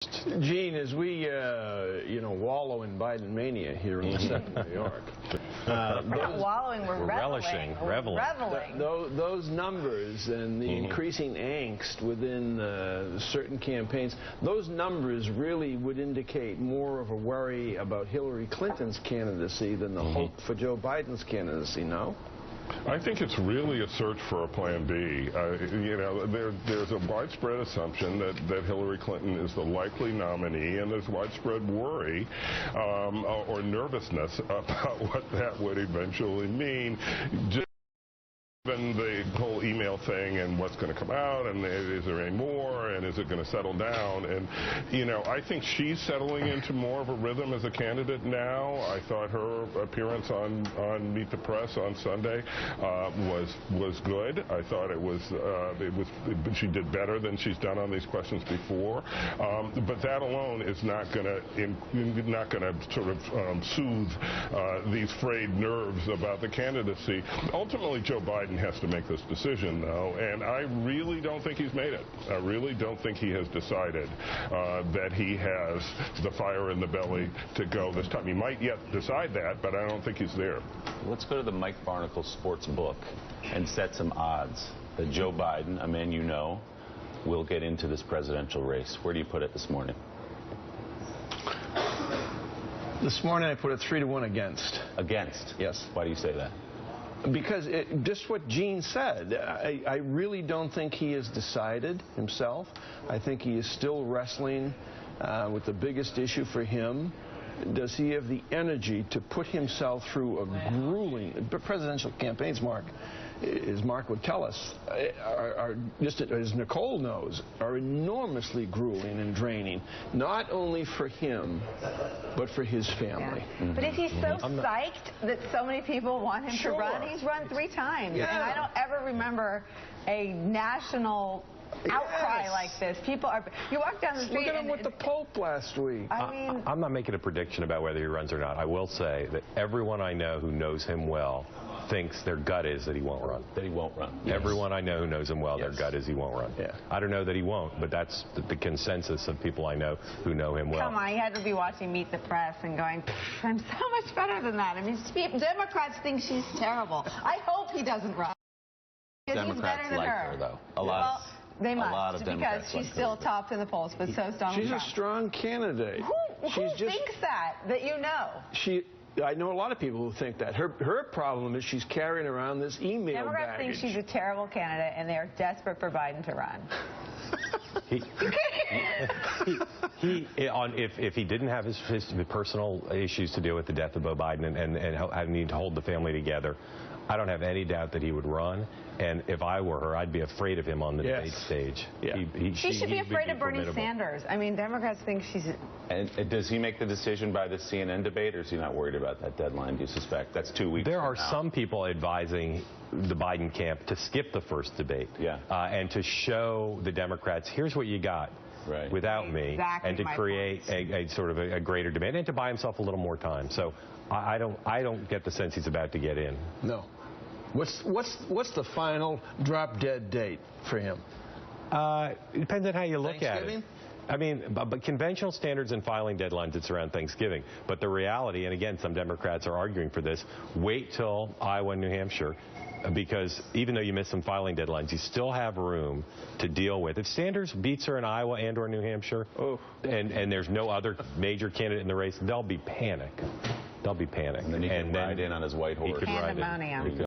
Gene, as we, wallow in Biden mania here in the state of New York. We're not wallowing, we're reveling. Those numbers and the increasing angst within certain campaigns, those numbers really would indicate more of a worry about Hillary Clinton's candidacy than the hope for Joe Biden's candidacy, no? I think it's really a search for a plan B. There's a widespread assumption that Hillary Clinton is the likely nominee, and there's widespread worry or nervousness about what that would eventually mean. Given the whole email thing and what's going to come out, and is there any more, and is it going to settle down? And, I think she's settling into more of a rhythm as a candidate now. I thought her appearance on Meet the Press on Sunday was good. I thought she did better than she's done on these questions before. But that alone is not going to sort of soothe these frayed nerves about the candidacy. Ultimately, Joe Biden has to make this decision, though, and I really don't think he's made it. I really don't think he has decided that he has the fire in the belly to go this time. He might yet decide that, but I don't think he's there. Let's go to the Mike Barnicle sports book and set some odds that Joe Biden, a man you know, will get into this presidential race. Where do you put it this morning? This morning I put it 3-1 against. Against? Yes. Why do you say that? Because just what Gene said, I really don't think he has decided himself. I think he is still wrestling with the biggest issue for him. Does he have the energy to put himself through a grueling presidential campaigns, Mark, as Mark would tell us, are just as Nicole knows, are enormously grueling and draining, not only for him, but for his family. Yeah. But if he's so psyched that so many people want him to run, he's run 3 times. Yeah. And I don't ever remember a national outcry like this. People are. You walk down the street. Look at him with the Pope last week. I mean, I'm not making a prediction about whether he runs or not. I will say that everyone I know who knows him well thinks their gut is that he won't run. That he won't run. Yes. Everyone I know who knows him well, their gut is he won't run. Yeah. I don't know that he won't, but that's the consensus of people I know who know him well. Come on, he had to be watching Meet the Press and going, I'm so much better than that. I mean, Democrats think she's terrible. I hope he doesn't run. Democrats like her, though. A lot. They must, a lot of because she's still top in the polls, but so is Donald Trump. She's a strong candidate. Who thinks that you know? I know a lot of people who think that. Her problem is she's carrying around this email Democrats baggage. think she's a terrible candidate, and they're desperate for Biden to run. If he didn't have his personal issues to deal with the death of Beau Biden and need to hold the family together, I don't have any doubt that he would run. And if I were her, I'd be afraid of him on the debate stage. Yeah. She should be afraid of Bernie Sanders. I mean, Democrats think she's... And does he make the decision by the CNN debate, or is he not worried about that deadline, do you suspect? That's 2 weeks There are some people advising the Biden camp to skip the first debate. And to show the Democrats, here's what you got. Right. Without me, and to create a sort of a greater debate, and to buy himself a little more time. So I don't get the sense he's about to get in. No. What's the final drop-dead date for him? It depends on how you look at it. I mean, but conventional standards and filing deadlines, it's around Thanksgiving. But the reality, and again, some Democrats are arguing for this, wait till Iowa and New Hampshire, because even though you miss some filing deadlines, you still have room to deal with. If Sanders beats her in Iowa and or New Hampshire, and there's no other major candidate in the race, they'll be panic. They'll be panic. And then he can ride in on his white horse. Pandemonium.